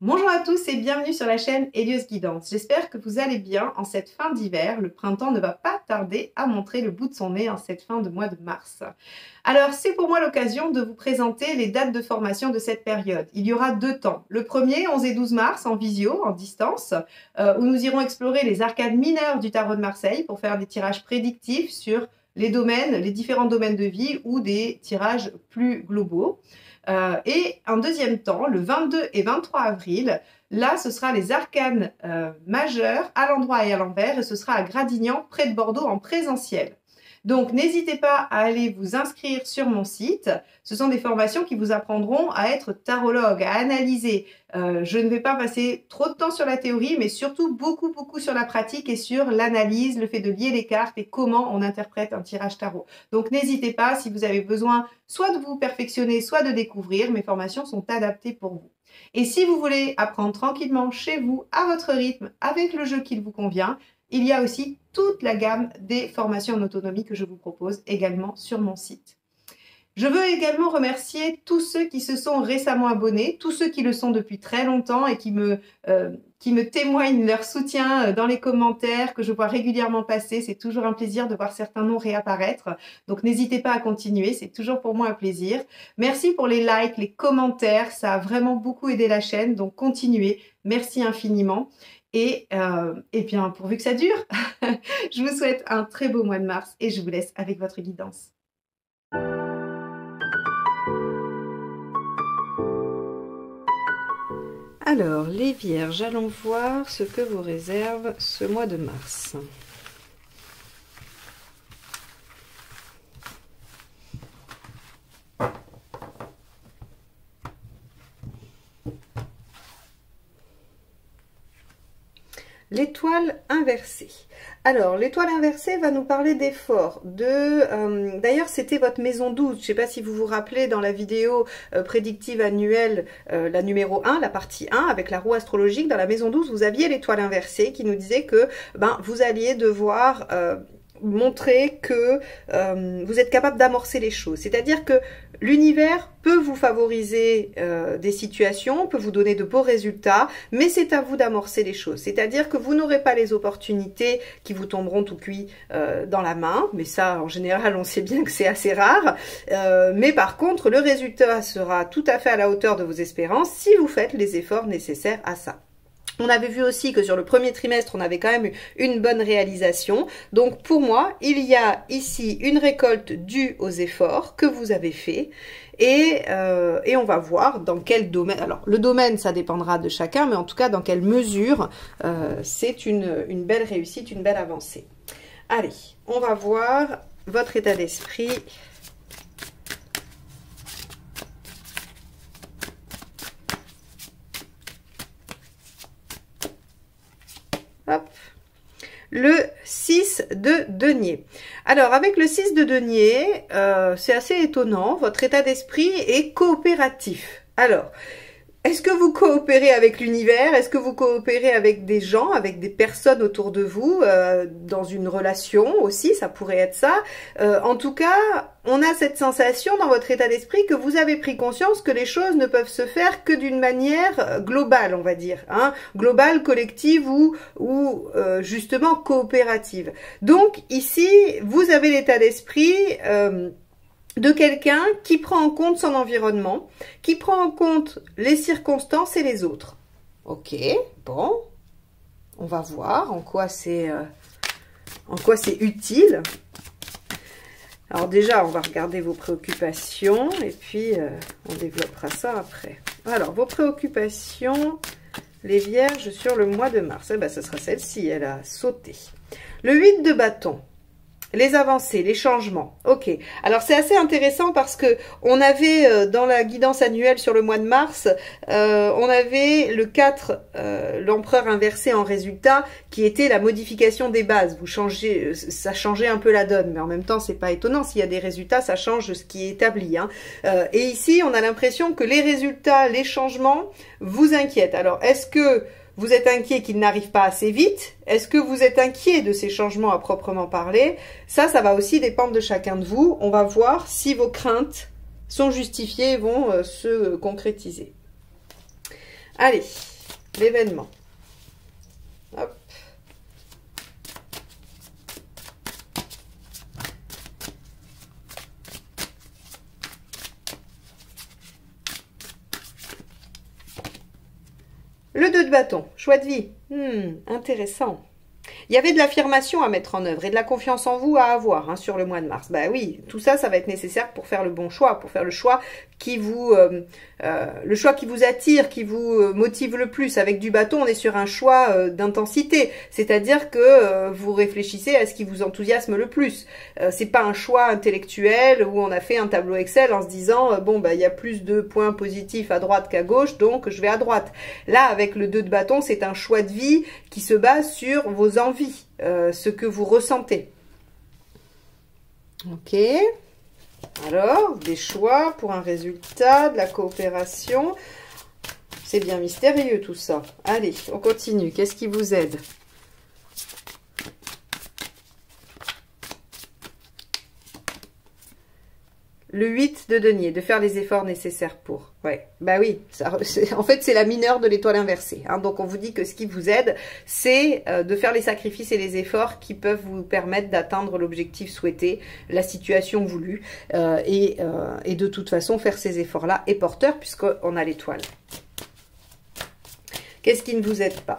Bonjour à tous et bienvenue sur la chaîne Hélios Guidance. J'espère que vous allez bien en cette fin d'hiver. Le printemps ne va pas tarder à montrer le bout de son nez en cette fin de mois de mars. Alors, c'est pour moi l'occasion de vous présenter les dates de formation de cette période. Il y aura deux temps. Le premier, 11 et 12 mars, en visio, en distance, où nous irons explorer les arcanes mineures du tarot de Marseille pour faire des tirages prédictifs sur les domaines, les différents domaines de vie ou des tirages plus globaux. Et un deuxième temps, le 22 et 23 avril, là, ce sera les arcanes majeures à l'endroit et à l'envers, et ce sera à Gradignan, près de Bordeaux, en présentiel. Donc, n'hésitez pas à aller vous inscrire sur mon site. Ce sont des formations qui vous apprendront à être tarologue, à analyser. Je ne vais pas passer trop de temps sur la théorie, mais surtout beaucoup sur la pratique et sur l'analyse, le fait de lier les cartes et comment on interprète un tirage tarot. Donc, n'hésitez pas si vous avez besoin soit de vous perfectionner, soit de découvrir. Mes formations sont adaptées pour vous. Et si vous voulez apprendre tranquillement chez vous, à votre rythme, avec le jeu qui vous convient, il y a aussi toute la gamme des formations en autonomie que je vous propose également sur mon site. Je veux également remercier tous ceux qui se sont récemment abonnés, tous ceux qui le sont depuis très longtemps et qui me témoignent leur soutien dans les commentaires que je vois régulièrement passer. C'est toujours un plaisir de voir certains noms réapparaître. Donc n'hésitez pas à continuer, c'est toujours pour moi un plaisir. Merci pour les likes, les commentaires, ça a vraiment beaucoup aidé la chaîne, donc continuez. Merci infiniment. Et bien, pourvu que ça dure, je vous souhaite un très beau mois de mars et je vous laisse avec votre guidance. Alors, les Vierges, allons voir ce que vous réserve ce mois de mars. L'étoile inversée. Alors, l'étoile inversée va nous parler d'efforts. D'ailleurs, c'était votre maison 12. Je ne sais pas si vous vous rappelez dans la vidéo prédictive annuelle, la numéro 1, la partie 1, avec la roue astrologique. Dans la maison 12, vous aviez l'étoile inversée qui nous disait que vous alliez devoir montrer que vous êtes capable d'amorcer les choses. C'est-à-dire que l'univers peut vous favoriser des situations, peut vous donner de beaux résultats, mais c'est à vous d'amorcer les choses. C'est-à-dire que vous n'aurez pas les opportunités qui vous tomberont tout cuit dans la main, mais ça, en général, on sait bien que c'est assez rare. Mais par contre, le résultat sera tout à fait à la hauteur de vos espérances si vous faites les efforts nécessaires à ça. On avait vu aussi que sur le premier trimestre, on avait quand même eu une bonne réalisation. Donc pour moi, il y a ici une récolte due aux efforts que vous avez faits. Et on va voir dans quel domaine. Alors le domaine, ça dépendra de chacun, mais en tout cas dans quelle mesure c'est une belle réussite, une belle avancée. Allez, on va voir votre état d'esprit. Hop. Le 6 de denier. Alors, avec le 6 de denier, c'est assez étonnant. Votre état d'esprit est coopératif. Alors, est-ce que vous coopérez avec l'univers? Est-ce que vous coopérez avec des gens, avec des personnes autour de vous, dans une relation aussi, ça pourrait être ça. En tout cas, on a cette sensation dans votre état d'esprit que vous avez pris conscience que les choses ne peuvent se faire que d'une manière globale, on va dire, hein, globale, collective ou justement coopérative. Donc ici, vous avez l'état d'esprit de quelqu'un qui prend en compte son environnement, qui prend en compte les circonstances et les autres. Ok, bon, on va voir en quoi c'est utile. Alors déjà, on va regarder vos préoccupations et puis on développera ça après. Alors, vos préoccupations, les Vierges, sur le mois de mars. Eh bien, ce sera celle-ci, elle a sauté. Le 8 de bâton. Les avancées, les changements. Ok. Alors c'est assez intéressant parce que on avait dans la guidance annuelle sur le mois de mars, on avait le 4, l'empereur inversé en résultat, qui était la modification des bases. Vous changez, ça changeait un peu la donne, mais en même temps c'est pas étonnant. S'il y a des résultats, ça change ce qui est établi. Hein. Et ici, on a l'impression que les résultats, les changements vous inquiètent. Alors est-ce que vous êtes inquiet qu'il n'arrive pas assez vite? Est-ce que vous êtes inquiet de ces changements à proprement parler? Ça va aussi dépendre de chacun de vous. On va voir si vos craintes sont justifiées et vont se concrétiser. Allez, l'événement. Hop. Le 2 de bâton, choix de vie. Intéressant. Il y avait de l'affirmation à mettre en œuvre et de la confiance en vous à avoir hein, sur le mois de mars. Bah oui, tout ça, ça va être nécessaire pour faire le bon choix, pour faire le choix qui vous attire, qui vous motive le plus. Avec du bâton, on est sur un choix d'intensité, c'est-à-dire que vous réfléchissez à ce qui vous enthousiasme le plus. C'est pas un choix intellectuel où on a fait un tableau Excel en se disant bon bah il y a plus de points positifs à droite qu'à gauche, donc je vais à droite. Là, avec le 2 de bâton, c'est un choix de vie qui se base sur vos envies, ce que vous ressentez. Ok. Alors, des choix pour un résultat, de la coopération. C'est bien mystérieux tout ça. Allez, on continue. Qu'est-ce qui vous aide? Le 8 de denier, de faire les efforts nécessaires pour. Ouais, bah oui, ça, en fait c'est la mineure de l'étoile inversée. Hein, donc on vous dit que ce qui vous aide, c'est de faire les sacrifices et les efforts qui peuvent vous permettre d'atteindre l'objectif souhaité, la situation voulue. Et de toute façon, faire ces efforts-là est porteur puisqu'on a l'étoile. Qu'est-ce qui ne vous aide pas?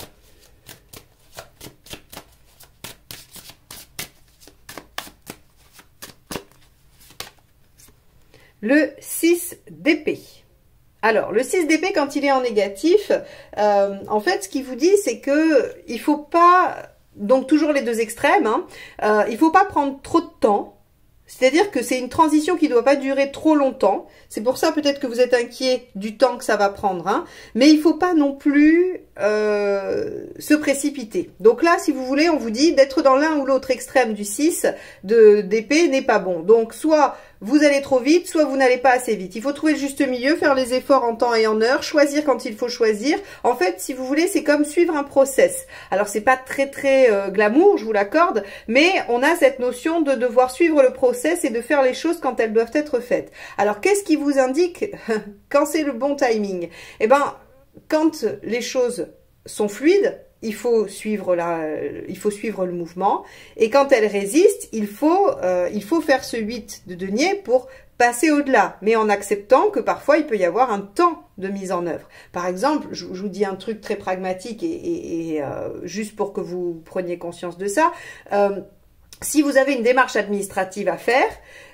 Le 6 d'épée. Alors, le 6 d'épée, quand il est en négatif, en fait, ce qu'il vous dit, c'est que il faut pas, donc toujours les deux extrêmes, hein, il faut pas prendre trop de temps. C'est-à-dire que c'est une transition qui ne doit pas durer trop longtemps. C'est pour ça peut-être que vous êtes inquiet du temps que ça va prendre. Hein. Mais il ne faut pas non plus se précipiter. Donc là, si vous voulez, on vous dit d'être dans l'un ou l'autre extrême du 6 d'épée n'est pas bon. Donc soit vous allez trop vite, soit vous n'allez pas assez vite. Il faut trouver le juste milieu, faire les efforts en temps et en heure, choisir quand il faut choisir. En fait, si vous voulez, c'est comme suivre un process. Alors, c'est pas très glamour, je vous l'accorde, mais on a cette notion de devoir suivre le process et de faire les choses quand elles doivent être faites. Alors, qu'est-ce qui vous indique quand c'est le bon timing? Eh ben, quand les choses sont fluides, il faut suivre le mouvement. Et quand elles résistent, il faut faire ce 8 de denier pour passer au-delà, mais en acceptant que parfois il peut y avoir un temps de mise en œuvre. Par exemple, je vous dis un truc très pragmatique et juste pour que vous preniez conscience de ça. Si vous avez une démarche administrative à faire,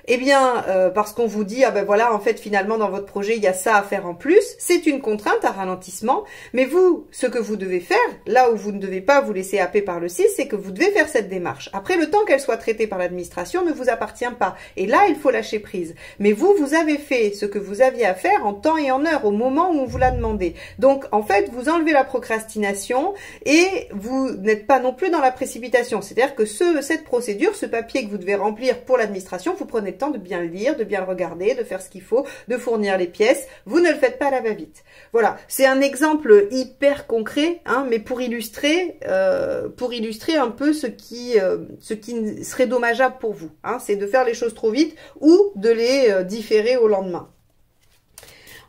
eh bien, parce qu'on vous dit, ah ben voilà, en fait, finalement, dans votre projet, il y a ça à faire en plus, c'est une contrainte, un ralentissement, mais vous, ce que vous devez faire, là où vous ne devez pas vous laisser happer par le 6, c'est que vous devez faire cette démarche. Après, le temps qu'elle soit traitée par l'administration ne vous appartient pas, et là, il faut lâcher prise. Mais vous, vous avez fait ce que vous aviez à faire en temps et en heure, au moment où on vous l'a demandé. Donc, en fait, vous enlevez la procrastination, et vous n'êtes pas non plus dans la précipitation. C'est-à-dire que cette procédure, ce papier que vous devez remplir pour l'administration, vous prenez le temps de bien le lire, de bien le regarder, de faire ce qu'il faut, de fournir les pièces. Vous ne le faites pas à la va-vite. Voilà, c'est un exemple hyper concret, hein, mais pour illustrer un peu ce qui serait dommageable pour vous. Hein, c'est de faire les choses trop vite ou de les différer au lendemain.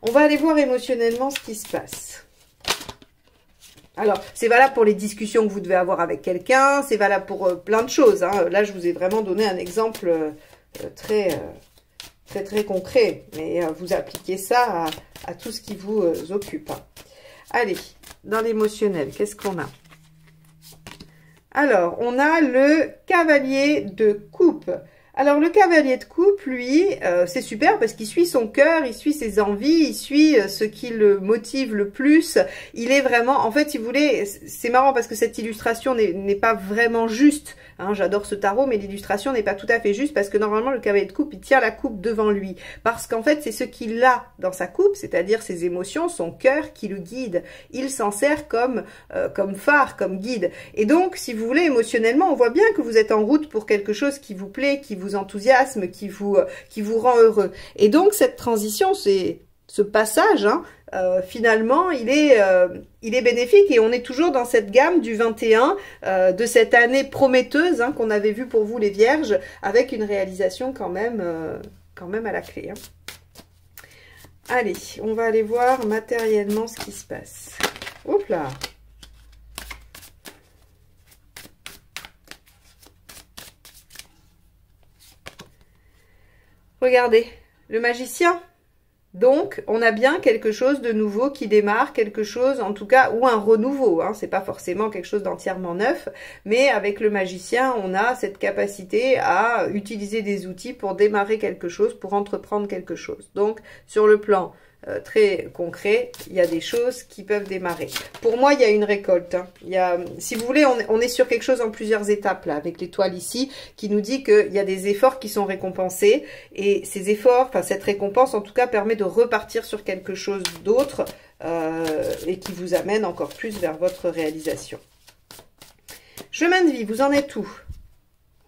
On va aller voir émotionnellement ce qui se passe. Alors, c'est valable pour les discussions que vous devez avoir avec quelqu'un, c'est valable pour plein de choses. Hein. Là, je vous ai vraiment donné un exemple très concret, mais vous appliquez ça à tout ce qui vous occupe. Hein. Allez, dans l'émotionnel, qu'est-ce qu'on a? Alors, on a le cavalier de coupe. Alors, le cavalier de coupe, lui, c'est super parce qu'il suit son cœur, il suit ses envies, il suit ce qui le motive le plus. Il est vraiment, en fait, si vous voulez, c'est marrant parce que cette illustration n'est pas vraiment juste. Hein, j'adore ce tarot, mais l'illustration n'est pas tout à fait juste parce que normalement, le cavalier de coupe, il tient la coupe devant lui. Parce qu'en fait, c'est ce qu'il a dans sa coupe, c'est-à-dire ses émotions, son cœur qui le guide. Il s'en sert comme phare, comme guide. Et donc, si vous voulez, émotionnellement, on voit bien que vous êtes en route pour quelque chose qui vous plaît, qui vous enthousiasme, qui vous rend heureux. Et donc, cette transition, ce passage, hein, finalement, il est bénéfique et on est toujours dans cette gamme du 21, de cette année prometteuse hein, qu'on avait vue pour vous les Vierges, avec une réalisation quand même à la clé. Hein. Allez, on va aller voir matériellement ce qui se passe. Hop là! Regardez, le magicien. Donc, on a bien quelque chose de nouveau qui démarre, quelque chose, en tout cas, ou un renouveau. Hein, c'est pas forcément quelque chose d'entièrement neuf, mais avec le magicien, on a cette capacité à utiliser des outils pour démarrer quelque chose, pour entreprendre quelque chose. Donc, sur le plan très concret, il y a des choses qui peuvent démarrer. Pour moi, il y a une récolte. Hein. Il y a, si vous voulez, on est sur quelque chose en plusieurs étapes, là, avec l'étoile ici, qui nous dit qu'il y a des efforts qui sont récompensés. Et ces efforts, enfin cette récompense, en tout cas, permet de repartir sur quelque chose d'autre et qui vous amène encore plus vers votre réalisation. Chemin de vie, vous en êtes où?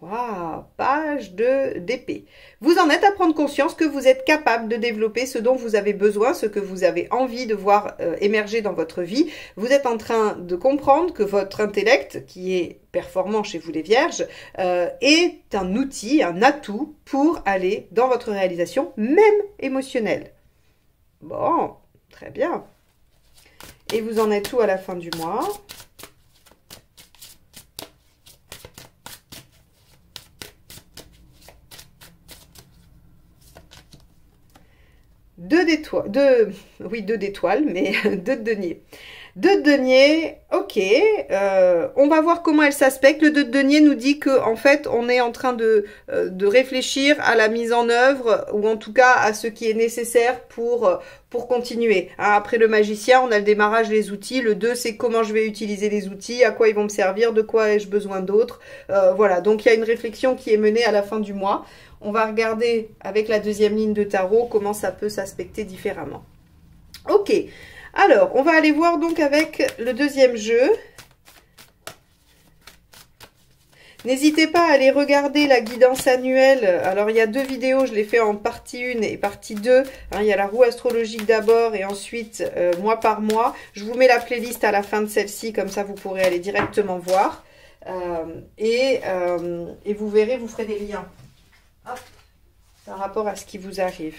Waouh, page d'épée. Vous en êtes à prendre conscience que vous êtes capable de développer ce dont vous avez besoin, ce que vous avez envie de voir émerger dans votre vie. Vous êtes en train de comprendre que votre intellect, qui est performant chez vous les vierges, est un outil, un atout pour aller dans votre réalisation, même émotionnelle. Bon, très bien. Et vous en êtes où à la fin du mois ? Deux d'étoiles, mais deux de denier. Deux de denier, ok. On va voir comment elle s'aspecte. Le 2 de denier nous dit que en fait, on est en train de réfléchir à la mise en œuvre, ou en tout cas à ce qui est nécessaire pour continuer. Hein, après le magicien, on a le démarrage, les outils. Le 2, c'est comment je vais utiliser les outils, à quoi ils vont me servir, de quoi ai-je besoin d'autre. Voilà, donc il y a une réflexion qui est menée à la fin du mois. On va regarder avec la deuxième ligne de tarot comment ça peut s'aspecter différemment. Ok, alors on va aller voir donc avec le deuxième jeu. N'hésitez pas à aller regarder la guidance annuelle. Alors il y a deux vidéos, je l'ai fait en partie 1 et partie 2. Hein, il y a la roue astrologique d'abord et ensuite mois par mois. Je vous mets la playlist à la fin de celle-ci, comme ça vous pourrez aller directement voir. Et vous verrez, vous ferez des liens. Hop, par rapport à ce qui vous arrive.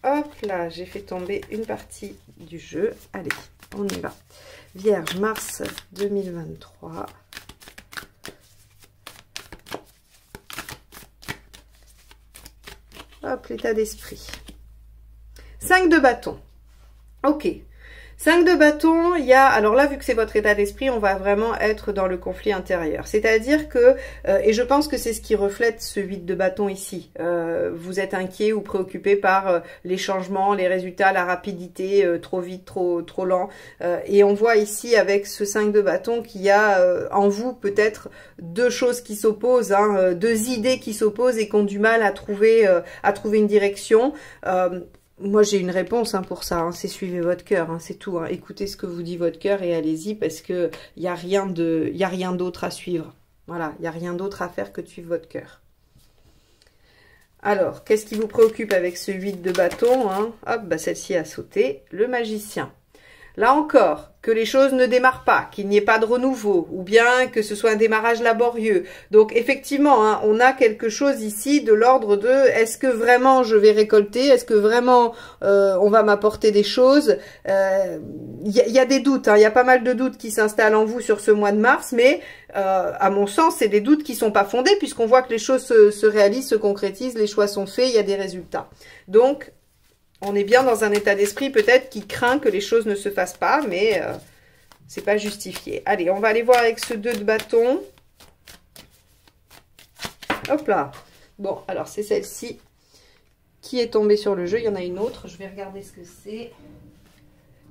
Hop là, j'ai fait tomber une partie du jeu. Allez, on y va. Vierge, mars 2023. Hop, l'état d'esprit. 5 de bâton. Ok. 5 de bâton, il y a, alors là, vu que c'est votre état d'esprit, on va vraiment être dans le conflit intérieur. C'est-à-dire que, et je pense que c'est ce qui reflète ce 8 de bâton ici, vous êtes inquiet ou préoccupé par les changements, les résultats, la rapidité, trop vite, trop lent. Et on voit ici avec ce 5 de bâton qu'il y a en vous peut-être deux choses qui s'opposent, hein, deux idées qui s'opposent et qui ont du mal à trouver une direction. Moi, j'ai une réponse hein, pour ça, hein, c'est suivez votre cœur, hein, c'est tout. Hein. Écoutez ce que vous dit votre cœur et allez-y parce qu'il n'y a rien d'autre à suivre. Voilà, il n'y a rien d'autre à faire que de suivre votre cœur. Alors, qu'est-ce qui vous préoccupe avec ce 8 de bâton hein? Hop, bah, celle-ci a sauté, le magicien. Là encore, que les choses ne démarrent pas, qu'il n'y ait pas de renouveau, ou bien que ce soit un démarrage laborieux. Donc effectivement, hein, on a quelque chose ici de l'ordre de est-ce que vraiment je vais récolter, est-ce que vraiment on va m'apporter des choses. Y a des doutes, hein, y a pas mal de doutes qui s'installent en vous sur ce mois de mars, mais à mon sens, c'est des doutes qui sont pas fondés puisqu'on voit que les choses se réalisent, se concrétisent, les choix sont faits, il y a des résultats. Donc, on est bien dans un état d'esprit peut-être qui craint que les choses ne se fassent pas, mais c'est pas justifié. Allez, on va aller voir avec ce 2 de bâton. Hop là. Bon, alors c'est celle-ci qui est tombée sur le jeu. Il y en a une autre. Je vais regarder ce que c'est.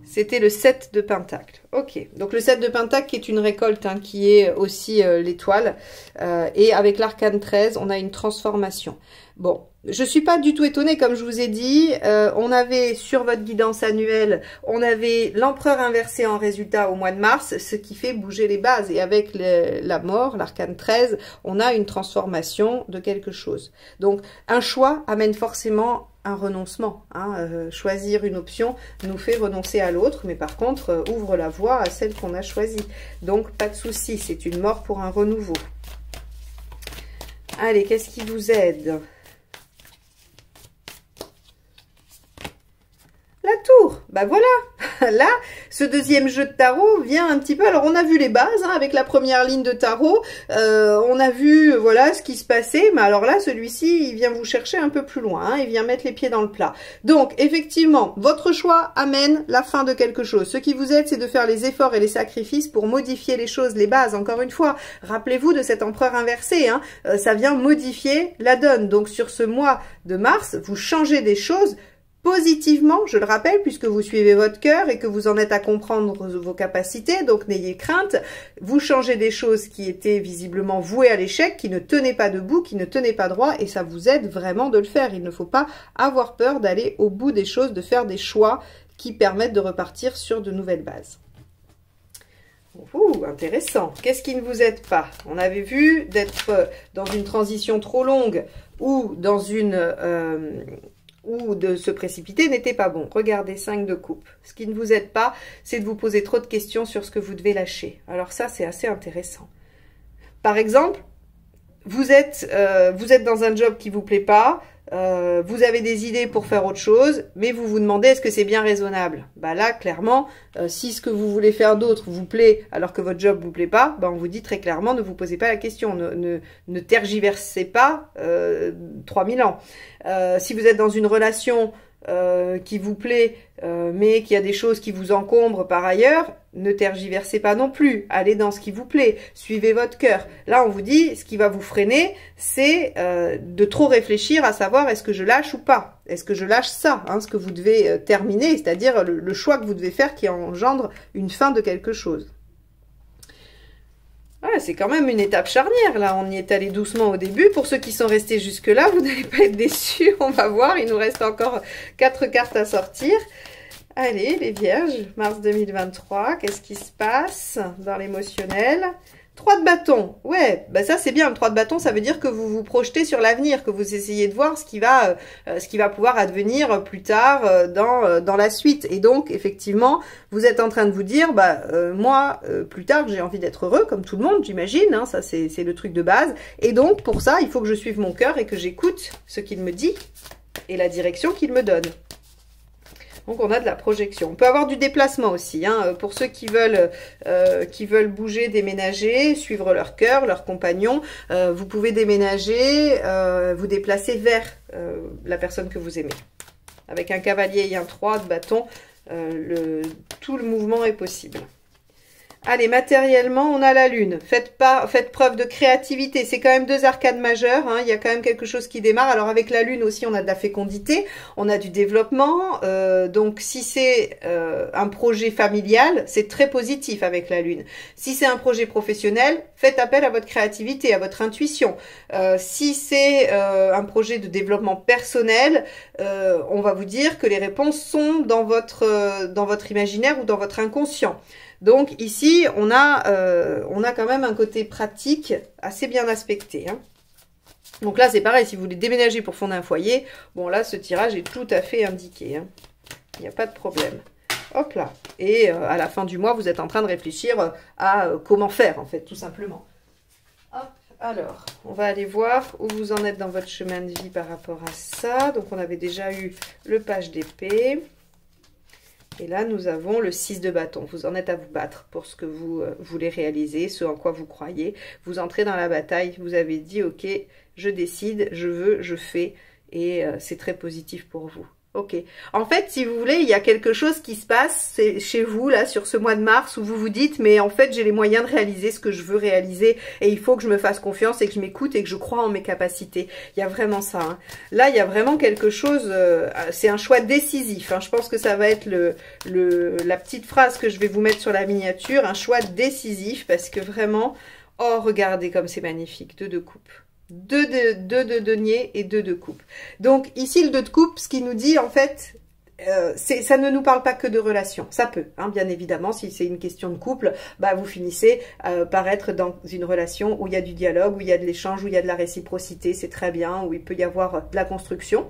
C'était le 7 de pentacle. Ok, donc le 7 de pentacle qui est une récolte, hein, qui est aussi l'étoile. Et avec l'arcane 13, on a une transformation. Bon, je suis pas du tout étonnée, comme je vous ai dit. On avait sur votre guidance annuelle, on avait l'empereur inversé en résultat au mois de mars, ce qui fait bouger les bases. Et avec la mort, l'arcane 13, on a une transformation de quelque chose. Donc, un choix amène forcément un renoncement. Hein. Choisir une option nous fait renoncer à l'autre, mais par contre, ouvre la voie à celle qu'on a choisie. Donc, pas de souci, c'est une mort pour un renouveau. Allez, qu'est-ce qui vous aide ? La tour. Bah voilà, là, ce deuxième jeu de tarot vient un petit peu... Alors, on a vu les bases, hein, avec la première ligne de tarot. On a vu, voilà, ce qui se passait. Mais alors là, celui-ci, il vient vous chercher un peu plus loin. Hein, il vient mettre les pieds dans le plat. Donc, effectivement, votre choix amène la fin de quelque chose. Ce qui vous aide, c'est de faire les efforts et les sacrifices pour modifier les choses, les bases. Encore une fois, rappelez-vous de cet empereur inversé. Hein, ça vient modifier la donne. Donc, sur ce mois de mars, vous changez des choses positivement, je le rappelle, puisque vous suivez votre cœur et que vous en êtes à comprendre vos capacités, donc n'ayez crainte. Vous changez des choses qui étaient visiblement vouées à l'échec, qui ne tenaient pas debout, qui ne tenaient pas droit, et ça vous aide vraiment de le faire. Il ne faut pas avoir peur d'aller au bout des choses, de faire des choix qui permettent de repartir sur de nouvelles bases. Ouh, intéressant. Qu'est-ce qui ne vous aide pas? On avait vu d'être dans une transition trop longue ou dans une... ou de se précipiter n'était pas bon. Regardez, 5 de coupe. Ce qui ne vous aide pas, c'est de vous poser trop de questions sur ce que vous devez lâcher. Alors ça, c'est assez intéressant. Par exemple, vous êtes dans un job qui ne vous plaît pas, vous avez des idées pour faire autre chose, mais vous vous demandez est-ce que c'est bien raisonnable? Bah là, clairement, si ce que vous voulez faire d'autre vous plaît alors que votre job ne vous plaît pas, bah on vous dit très clairement ne vous posez pas la question, ne tergiversez pas 3000 ans. Si vous êtes dans une relation qui vous plaît, mais qu'il y a des choses qui vous encombrent par ailleurs, ne tergiversez pas non plus. Allez dans ce qui vous plaît, suivez votre cœur. Là, on vous dit, ce qui va vous freiner, c'est de trop réfléchir à savoir est-ce que je lâche ou pas. Est-ce que je lâche ça, hein, ce que vous devez terminer, c'est-à-dire le choix que vous devez faire qui engendre une fin de quelque chose. Ouais, c'est quand même une étape charnière, là, on y est allé doucement au début. Pour ceux qui sont restés jusque-là, vous n'allez pas être déçus, on va voir, il nous reste encore 4 cartes à sortir. Allez, les vierges, mars 2023, qu'est-ce qui se passe dans l'émotionnel? 3 de bâton, ouais, bah ça c'est bien, le 3 de bâton, ça veut dire que vous vous projetez sur l'avenir, que vous essayez de voir ce qui va pouvoir advenir plus tard dans la suite. Et donc, effectivement, vous êtes en train de vous dire, bah moi, plus tard, j'ai envie d'être heureux, comme tout le monde, j'imagine, hein, ça c'est le truc de base. Et donc, pour ça, il faut que je suive mon cœur et que j'écoute ce qu'il me dit et la direction qu'il me donne. Donc, on a de la projection. On peut avoir du déplacement aussi, hein, pour ceux qui veulent bouger, déménager, suivre leur cœur, leur compagnon. Vous pouvez déménager, vous déplacer vers la personne que vous aimez. Avec un cavalier et un 3 de bâton, tout le mouvement est possible. Allez, matériellement, on a la lune. Faites preuve de créativité. C'est quand même 2 arcades majeures. Hein. Il y a quand même quelque chose qui démarre. Alors, avec la lune aussi, on a de la fécondité. On a du développement. Donc, si c'est un projet familial, c'est très positif avec la lune. Si c'est un projet professionnel, faites appel à votre créativité, à votre intuition. Si c'est un projet de développement personnel, on va vous dire que les réponses sont dans votre imaginaire ou dans votre inconscient. Donc ici, on a quand même un côté pratique assez bien aspecté. Hein. Donc là, c'est pareil, si vous voulez déménager pour fonder un foyer, bon là, ce tirage est tout à fait indiqué. Hein. Il n'y a pas de problème. Hop là. Et à la fin du mois, vous êtes en train de réfléchir à comment faire, en fait, tout simplement. Hop. Alors, on va aller voir où vous en êtes dans votre chemin de vie par rapport à ça. Donc, on avait déjà eu le page d'épée. Et là, nous avons le 6 de bâton. Vous en êtes à vous battre pour ce que vous voulez réaliser, ce en quoi vous croyez. Vous entrez dans la bataille, vous avez dit, ok, je décide, je veux, je fais. Et c'est très positif pour vous. Ok. En fait, si vous voulez, il y a quelque chose qui se passe chez vous, là, sur ce mois de mars, où vous vous dites, mais en fait, j'ai les moyens de réaliser ce que je veux réaliser, et il faut que je me fasse confiance, et que je m'écoute, et que je crois en mes capacités. Il y a vraiment ça. Hein. Là, il y a vraiment quelque chose, c'est un choix décisif. Hein. Je pense que ça va être la petite phrase que je vais vous mettre sur la miniature, un choix décisif, parce que vraiment, oh, regardez comme c'est magnifique, 2 de coupe. 2 de denier et 2 de coupe. Donc ici le 2 de coupe, ce qui nous dit en fait, ça ne nous parle pas que de relation. Ça peut, hein, bien évidemment, si c'est une question de couple, bah vous finissez par être dans une relation où il y a du dialogue, où il y a de l'échange, où il y a de la réciprocité, c'est très bien, où il peut y avoir de la construction.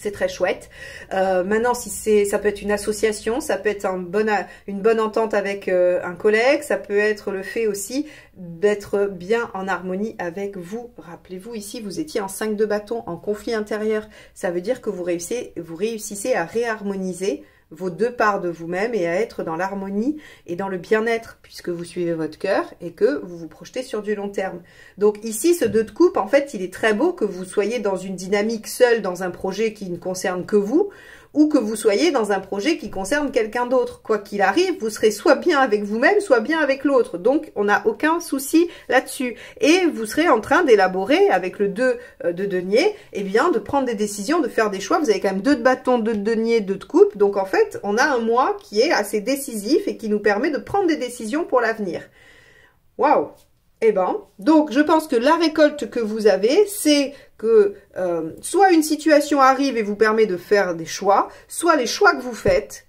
C'est très chouette. Maintenant, si ça peut être une association, ça peut être une bonne entente avec un collègue, ça peut être le fait aussi d'être bien en harmonie avec vous. Rappelez-vous, ici, vous étiez en 5 de bâton, en conflit intérieur. Ça veut dire que vous réussissez à réharmoniser vos deux parts de vous-même et à être dans l'harmonie et dans le bien-être puisque vous suivez votre cœur et que vous vous projetez sur du long terme. Donc ici, ce 2 de coupe, en fait, il est très beau que vous soyez dans une dynamique seule dans un projet qui ne concerne que vous ou que vous soyez dans un projet qui concerne quelqu'un d'autre. Quoi qu'il arrive, vous serez soit bien avec vous-même, soit bien avec l'autre. Donc, on n'a aucun souci là-dessus. Et vous serez en train d'élaborer, avec le 2 de denier, eh bien, de prendre des décisions, de faire des choix. Vous avez quand même 2 de bâton, 2 de denier, 2 de coupe. Donc, en fait, on a un mois qui est assez décisif et qui nous permet de prendre des décisions pour l'avenir. Waouh! Eh ben, donc je pense que la récolte que vous avez, c'est que soit une situation arrive et vous permet de faire des choix, soit les choix que vous faites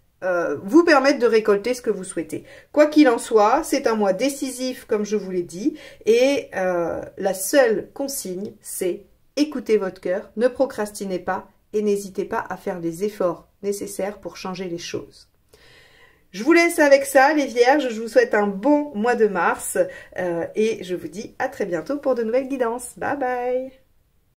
vous permettent de récolter ce que vous souhaitez. Quoi qu'il en soit, c'est un mois décisif, comme je vous l'ai dit, et la seule consigne, c'est écoutez votre cœur, ne procrastinez pas et n'hésitez pas à faire les efforts nécessaires pour changer les choses. Je vous laisse avec ça, les vierges. Je vous souhaite un bon mois de mars et je vous dis à très bientôt pour de nouvelles guidances. Bye bye!